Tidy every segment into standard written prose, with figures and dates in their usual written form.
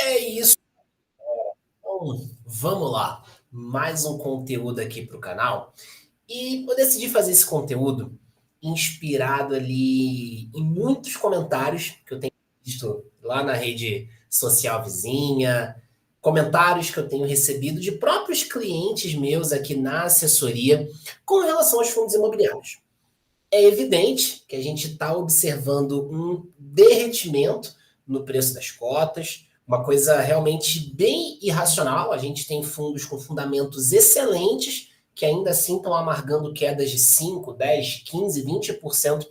É isso. Então, vamos lá. Mais um conteúdo aqui para o canal. E eu decidi fazer esse conteúdo inspirado ali em muitos comentários que eu tenho visto lá na rede social vizinha, comentários que eu tenho recebido de próprios clientes meus aqui na assessoria com relação aos fundos imobiliários. É evidente que a gente está observando um derretimento no preço das cotas, uma coisa realmente bem irracional. A gente tem fundos com fundamentos excelentes que ainda assim estão amargando quedas de 5, 10, 15, 20%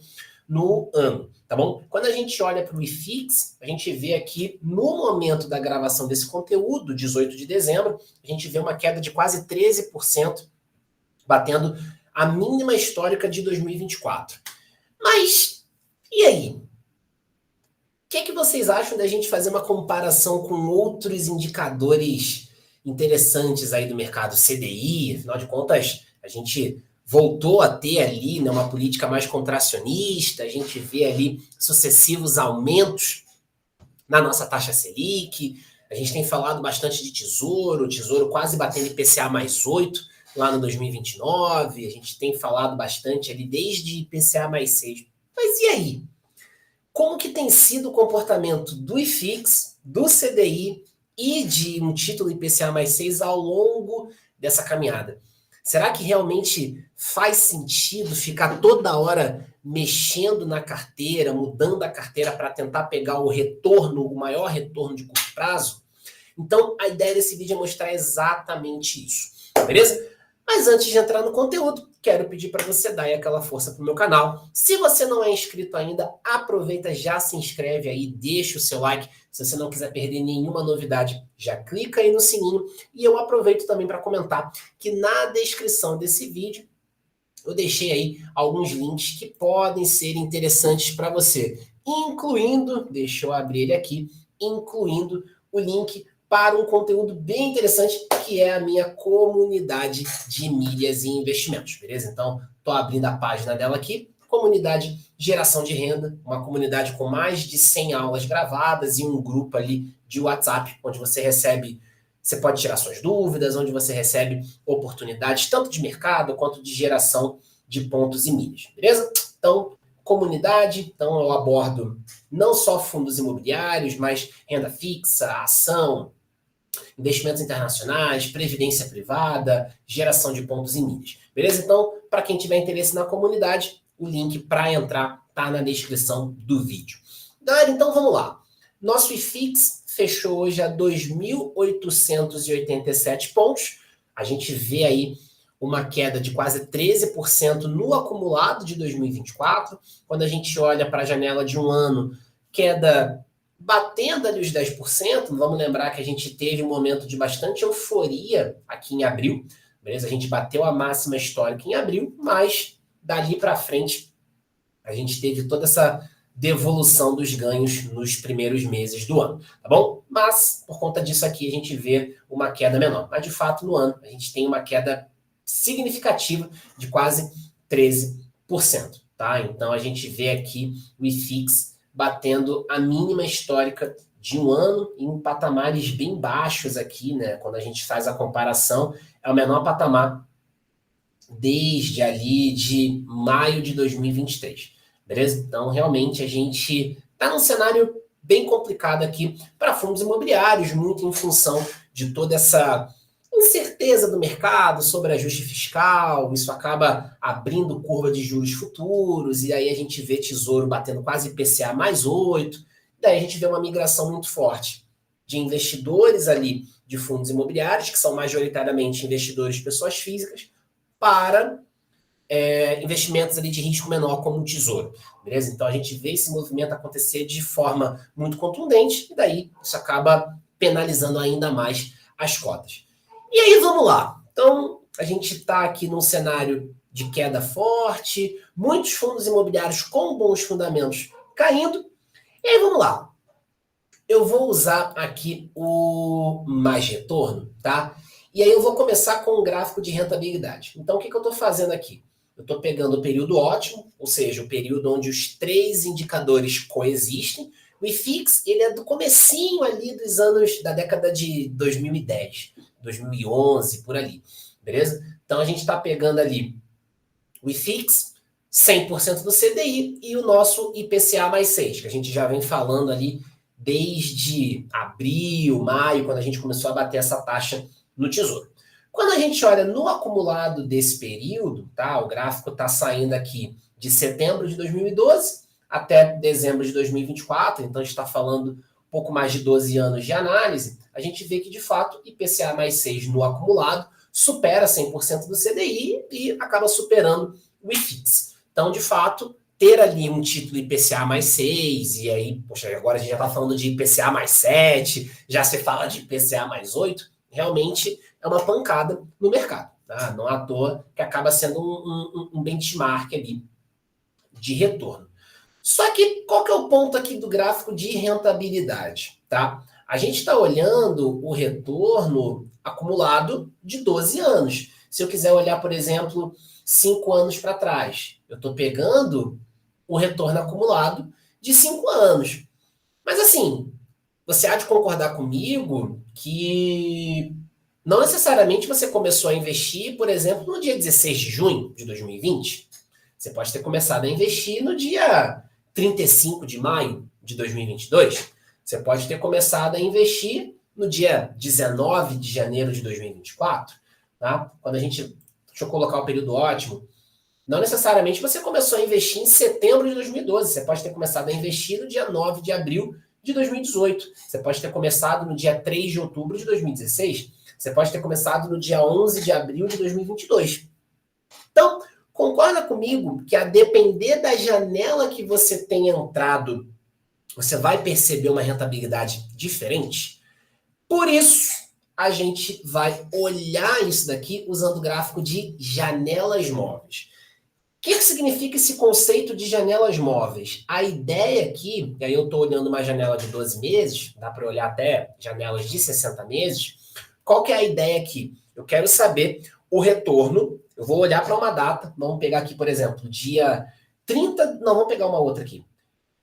no ano, tá bom? Quando a gente olha para o IFIX, a gente vê aqui no momento da gravação desse conteúdo, 18 de dezembro, a gente vê uma queda de quase 13%, batendo a mínima histórica de 2024. Mas, e aí? O que vocês acham da gente fazer uma comparação com outros indicadores interessantes aí do mercado CDI? Afinal de contas, a gente voltou a ter ali, né, uma política mais contracionista, a gente vê ali sucessivos aumentos na nossa taxa Selic, a gente tem falado bastante de tesouro, tesouro quase batendo IPCA mais 8 lá no 2029, a gente tem falado bastante ali desde IPCA mais 6. Mas e aí? Como que tem sido o comportamento do IFIX, do CDI e de um título IPCA mais 6 ao longo dessa caminhada? Será que realmente faz sentido ficar toda hora mexendo na carteira, mudando a carteira para tentar pegar o retorno, o maior retorno de curto prazo? Então, a ideia desse vídeo é mostrar exatamente isso, beleza? Mas antes de entrar no conteúdo, quero pedir para você dar aí aquela força para o meu canal. Se você não é inscrito ainda, aproveita, já se inscreve aí, deixa o seu like. Se você não quiser perder nenhuma novidade, já clica aí no sininho. E eu aproveito também para comentar que na descrição desse vídeo eu deixei aí alguns links que podem ser interessantes para você, incluindo, deixa eu abrir ele aqui, incluindo o link para um conteúdo bem interessante, que é a minha comunidade de milhas e investimentos, beleza? Então, estou abrindo a página dela aqui, comunidade geração de renda, uma comunidade com mais de 100 aulas gravadas e um grupo ali de WhatsApp, onde você recebe, você pode tirar suas dúvidas, onde você recebe oportunidades, tanto de mercado quanto de geração de pontos e milhas, beleza? Então, comunidade, então eu abordo não só fundos imobiliários, mas renda fixa, ação, investimentos internacionais, previdência privada, geração de pontos e milhas. Beleza? Então, para quem tiver interesse na comunidade, o link para entrar está na descrição do vídeo. Galera, então vamos lá. Nosso IFIX fechou hoje a 2.887 pontos. A gente vê aí uma queda de quase 13% no acumulado de 2024. Quando a gente olha para a janela de um ano, queda batendo ali os 10%, vamos lembrar que a gente teve um momento de bastante euforia aqui em abril, beleza? A gente bateu a máxima histórica em abril, mas dali para frente a gente teve toda essa devolução dos ganhos nos primeiros meses do ano, tá bom? Mas, por conta disso aqui, a gente vê uma queda menor. Mas, de fato, no ano, a gente tem uma queda significativa de quase 13%, tá? Então, a gente vê aqui o IFIX batendo a mínima histórica de um ano em patamares bem baixos aqui, né? Quando a gente faz a comparação, é o menor patamar desde ali de maio de 2023, beleza? Então, realmente, a gente está num cenário bem complicado aqui para fundos imobiliários, muito em função de toda essa incerteza do mercado sobre ajuste fiscal, isso acaba abrindo curva de juros futuros, e aí a gente vê tesouro batendo quase IPCA mais 8, daí a gente vê uma migração muito forte de investidores ali de fundos imobiliários, que são majoritariamente investidores de pessoas físicas, para investimentos ali de risco menor, como o tesouro, beleza? Então a gente vê esse movimento acontecer de forma muito contundente, e daí isso acaba penalizando ainda mais as cotas. E aí, vamos lá. Então, a gente está aqui num cenário de queda forte, muitos fundos imobiliários com bons fundamentos caindo. E aí, vamos lá. Eu vou usar aqui o mais retorno, tá? E aí eu vou começar com um gráfico de rentabilidade. Então, o que eu estou fazendo aqui? Eu estou pegando o período ótimo, ou seja, o período onde os três indicadores coexistem. O IFIX, ele é do comecinho ali dos anos, da década de 2010, 2011, por ali, beleza? Então a gente está pegando ali o IFIX, 100% do CDI e o nosso IPCA mais 6, que a gente já vem falando ali desde abril, maio, quando a gente começou a bater essa taxa no Tesouro. Quando a gente olha no acumulado desse período, tá? O gráfico está saindo aqui de setembro de 2012 até dezembro de 2024, então a gente está falando um pouco mais de 12 anos de análise, a gente vê que, de fato, IPCA mais 6 no acumulado supera 100% do CDI e acaba superando o IFIX. Então, de fato, ter ali um título IPCA mais 6, e aí, poxa, agora a gente já está falando de IPCA mais 7, já se fala de IPCA mais 8, realmente é uma pancada no mercado. Tá? Não à toa que acaba sendo um benchmark ali de retorno. Só que qual que é o ponto aqui do gráfico de rentabilidade? Tá? A gente está olhando o retorno acumulado de 12 anos. Se eu quiser olhar, por exemplo, 5 anos para trás, eu estou pegando o retorno acumulado de 5 anos. Mas assim, você há de concordar comigo que não necessariamente você começou a investir, por exemplo, no dia 16 de junho de 2020. Você pode ter começado a investir no dia 35 de maio de 2022. Você pode ter começado a investir no dia 19 de janeiro de 2024. Tá? Quando a gente... Deixa eu colocar o período ótimo. Não necessariamente você começou a investir em setembro de 2012. Você pode ter começado a investir no dia 9 de abril de 2018. Você pode ter começado no dia 3 de outubro de 2016. Você pode ter começado no dia 11 de abril de 2022. Então, concorda comigo que a depender da janela que você tenha entrado, você vai perceber uma rentabilidade diferente? Por isso, a gente vai olhar isso daqui usando o gráfico de janelas móveis. O que significa esse conceito de janelas móveis? A ideia aqui, e aí eu estou olhando uma janela de 12 meses, dá para olhar até janelas de 60 meses. Qual que é a ideia aqui? Eu quero saber o retorno. Eu vou olhar para uma data, vamos pegar aqui, por exemplo, dia 30, não, vamos pegar uma outra aqui.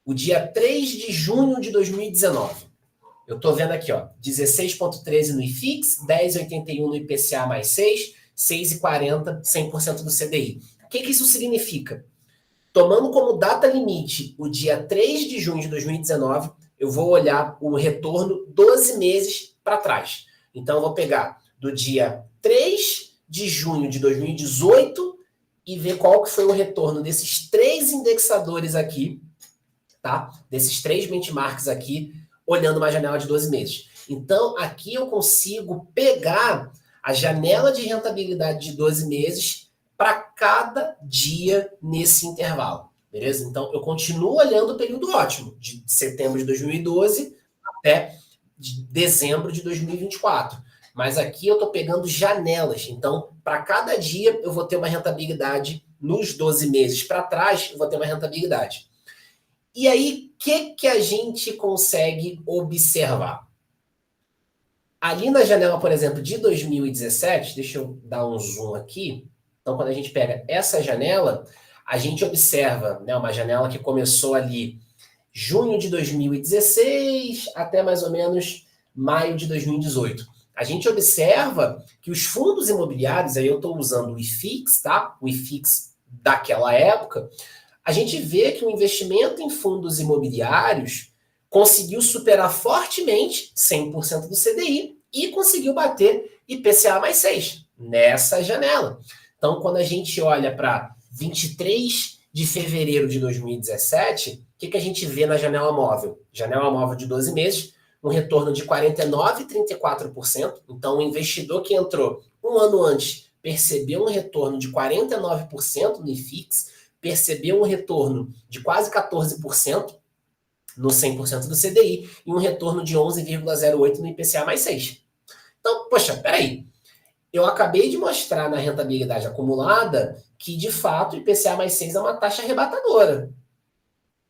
O dia 3 de junho de 2019. Eu estou vendo aqui, ó, 16,13 no IFIX, 10,81 no IPCA mais 6, 6,40, 100% do CDI. O que isso significa? Tomando como data limite o dia 3 de junho de 2019, eu vou olhar o retorno 12 meses para trás. Então, eu vou pegar do dia 3 de junho de 2018 e ver qual que foi o retorno desses 3 indexadores aqui, tá? Desses 3 benchmarks aqui, olhando uma janela de 12 meses. Então, aqui eu consigo pegar a janela de rentabilidade de 12 meses para cada dia nesse intervalo, beleza? Então, eu continuo olhando o período ótimo, de setembro de 2012 até de dezembro de 2024. Mas aqui eu estou pegando janelas. Então, para cada dia, eu vou ter uma rentabilidade nos 12 meses para trás, eu vou ter uma rentabilidade. E aí, o que a gente consegue observar? Ali na janela, por exemplo, de 2017, deixa eu dar um zoom aqui. Então, quando a gente pega essa janela, a gente observa, né, uma janela que começou ali junho de 2016 até mais ou menos maio de 2018. A gente observa que os fundos imobiliários, aí eu estou usando o IFIX, tá? O IFIX daquela época, a gente vê que o investimento em fundos imobiliários conseguiu superar fortemente 100% do CDI e conseguiu bater IPCA mais 6 nessa janela. Então, quando a gente olha para 23 de fevereiro de 2017, o que a gente vê na janela móvel? Janela móvel de 12 meses, um retorno de 49,34%. Então, o investidor que entrou um ano antes percebeu um retorno de 49% no IFIX, percebeu um retorno de quase 14% no 100% do CDI e um retorno de 11,08% no IPCA mais 6. Então, poxa, peraí. Eu acabei de mostrar na rentabilidade acumulada que, de fato, o IPCA mais 6 é uma taxa arrebatadora.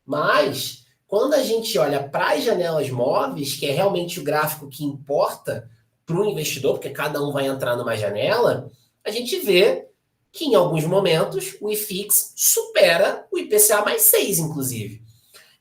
Mas, quando a gente olha para as janelas móveis, que é realmente o gráfico que importa para o investidor, porque cada um vai entrar numa janela, a gente vê que, em alguns momentos, o IFIX supera o IPCA mais 6, inclusive.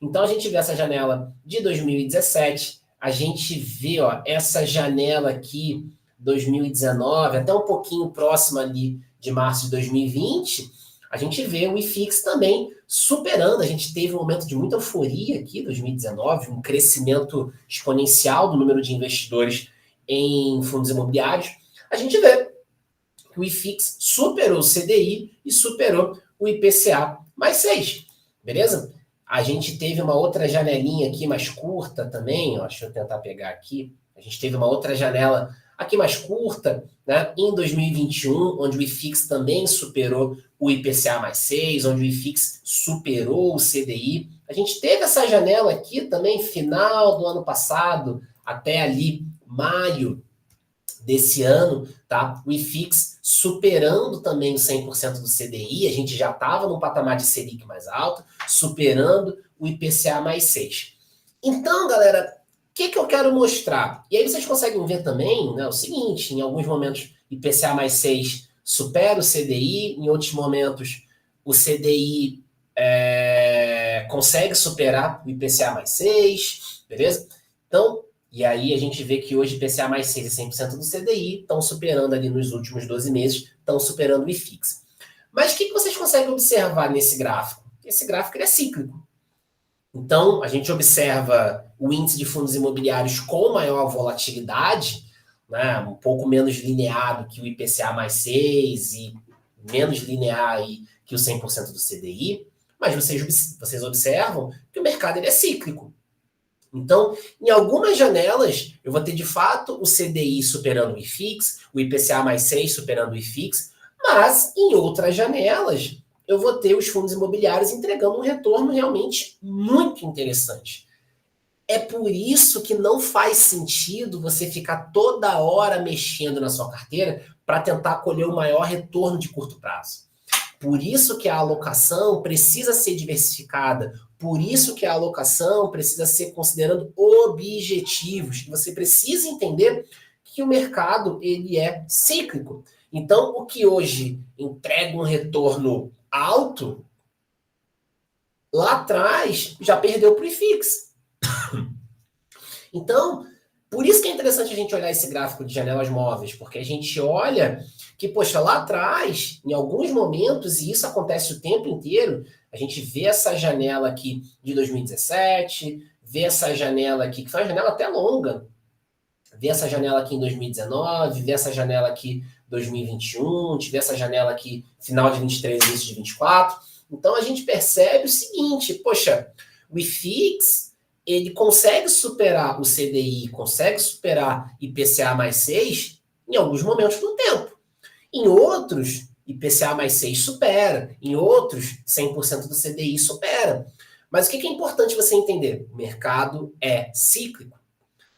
Então, a gente vê essa janela de 2017, a gente vê essa janela aqui, 2019, até um pouquinho próxima ali de março de 2020, a gente vê o IFIX também superando. A gente teve um momento de muita euforia aqui, 2019, um crescimento exponencial do número de investidores em fundos imobiliários. A gente vê que o IFIX superou o CDI e superou o IPCA mais 6, beleza? A gente teve uma outra janelinha aqui mais curta também, deixa eu tentar pegar aqui. A gente teve uma outra janela aqui mais curta, né, em 2021, onde o IFIX também superou o IPCA mais 6, onde o IFIX superou o CDI. A gente teve essa janela aqui também, final do ano passado, até ali maio desse ano, tá? O IFIX superando também o 100% do CDI, a gente já estava num patamar de Selic mais alto, superando o IPCA mais 6. Então, galera, o que eu quero mostrar? E aí vocês conseguem ver também, né, o seguinte, em alguns momentos IPCA mais 6 supera o CDI, em outros momentos o CDI consegue superar o IPCA mais 6, beleza? Então, e aí a gente vê que hoje IPCA mais 6 e 100% do CDI estão superando ali nos últimos 12 meses, estão superando o IFIX. Mas o que vocês conseguem observar nesse gráfico? Esse gráfico ele é cíclico. Então, a gente observa o índice de fundos imobiliários com maior volatilidade, né, um pouco menos linear do que o IPCA mais 6 e menos linear aí que o 100% do CDI, mas vocês observam que o mercado ele é cíclico. Então, em algumas janelas, eu vou ter de fato o CDI superando o IFIX, o IPCA mais 6 superando o IFIX, mas em outras janelas, eu vou ter os fundos imobiliários entregando um retorno realmente muito interessante. É por isso que não faz sentido você ficar toda hora mexendo na sua carteira para tentar colher o maior retorno de curto prazo. Por isso que a alocação precisa ser diversificada. Por isso que a alocação precisa ser considerando objetivos. Você precisa entender que o mercado ele é cíclico. Então, o que hoje entrega um retorno alto, lá atrás já perdeu para o IFIX. Então, por isso que é interessante a gente olhar esse gráfico de janelas móveis, porque a gente olha que, poxa, lá atrás, em alguns momentos, e isso acontece o tempo inteiro, a gente vê essa janela aqui de 2017, vê essa janela aqui, que foi uma janela até longa, vê essa janela aqui em 2019, vê essa janela aqui em 2021, vê essa janela aqui final de 23 e início de 24. Então, a gente percebe o seguinte, poxa, o IFIX ele consegue superar o CDI, consegue superar IPCA mais 6 em alguns momentos do tempo. Em outros, IPCA mais 6 supera. Em outros, 100% do CDI supera. Mas o que é importante você entender? O mercado é cíclico.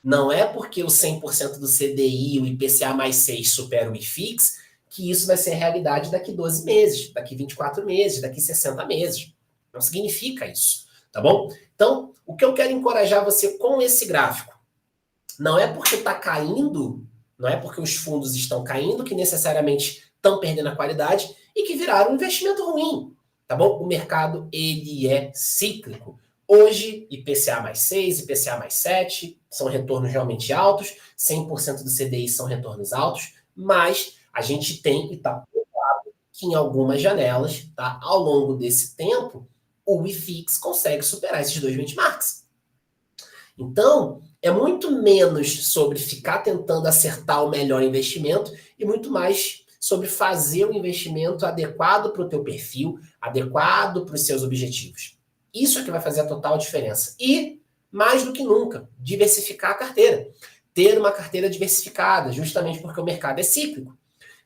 Não é porque o 100% do CDI, o IPCA mais 6 supera o IFIX, que isso vai ser realidade daqui 12 meses, daqui 24 meses, daqui 60 meses. Não significa isso, tá bom? Então, o que eu quero encorajar você com esse gráfico, não é porque está caindo, não é porque os fundos estão caindo que necessariamente estão perdendo a qualidade e que viraram um investimento ruim, tá bom? O mercado, ele é cíclico. Hoje, IPCA mais 6, IPCA mais 7, são retornos realmente altos, 100% do CDI são retornos altos, mas a gente tem, e está provado, que em algumas janelas, tá, ao longo desse tempo, o IFIX consegue superar esses dois benchmarks. Então, é muito menos sobre ficar tentando acertar o melhor investimento e muito mais sobre fazer o investimento adequado para o teu perfil, adequado para os seus objetivos. Isso é que vai fazer a total diferença. E, mais do que nunca, diversificar a carteira. Ter uma carteira diversificada, justamente porque o mercado é cíclico.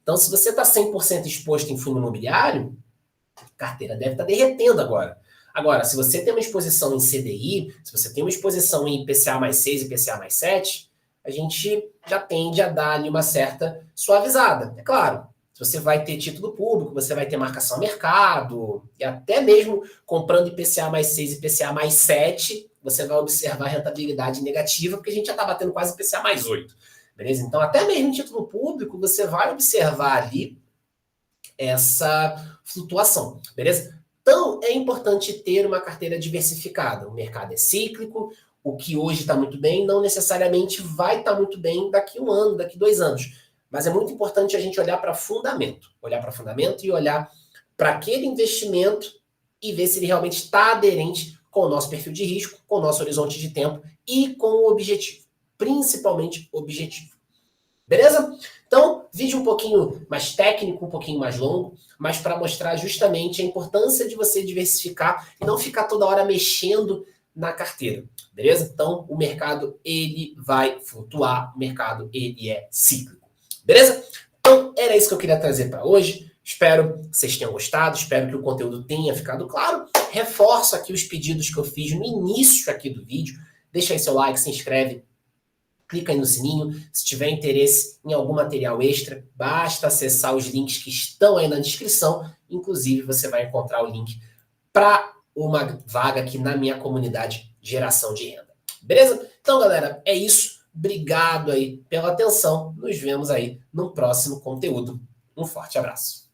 Então, se você está 100% exposto em fundo imobiliário, a carteira deve estar derretendo agora. Agora, se você tem uma exposição em CDI, se você tem uma exposição em IPCA mais 6 e IPCA mais 7, a gente já tende a dar ali uma certa suavizada. É claro, se você vai ter título público, você vai ter marcação a mercado, e até mesmo comprando IPCA mais 6 e IPCA mais 7, você vai observar rentabilidade negativa, porque a gente já está batendo quase IPCA mais 8. Beleza? Então, até mesmo em título público, você vai observar ali essa flutuação, beleza? Então, é importante ter uma carteira diversificada. O mercado é cíclico, o que hoje está muito bem não necessariamente vai estar muito bem daqui a um ano, daqui a 2 anos. Mas é muito importante a gente olhar para fundamento. Olhar para fundamento e olhar para aquele investimento e ver se ele realmente está aderente com o nosso perfil de risco, com o nosso horizonte de tempo e com o objetivo. Principalmente objetivo. Beleza? Então, vídeo um pouquinho mais técnico, um pouquinho mais longo, mas para mostrar justamente a importância de você diversificar e não ficar toda hora mexendo na carteira. Beleza? Então, o mercado, ele vai flutuar, o mercado, ele é cíclico. Beleza? Então, era isso que eu queria trazer para hoje. Espero que vocês tenham gostado, espero que o conteúdo tenha ficado claro. Reforço aqui os pedidos que eu fiz no início aqui do vídeo. Deixa aí seu like, se inscreve, clica aí no sininho. Se tiver interesse em algum material extra, basta acessar os links que estão aí na descrição. Inclusive, você vai encontrar o link para uma vaga aqui na minha comunidade Geração de Renda. Beleza? Então, galera, é isso. Obrigado aí pela atenção. Nos vemos aí no próximo conteúdo. Um forte abraço.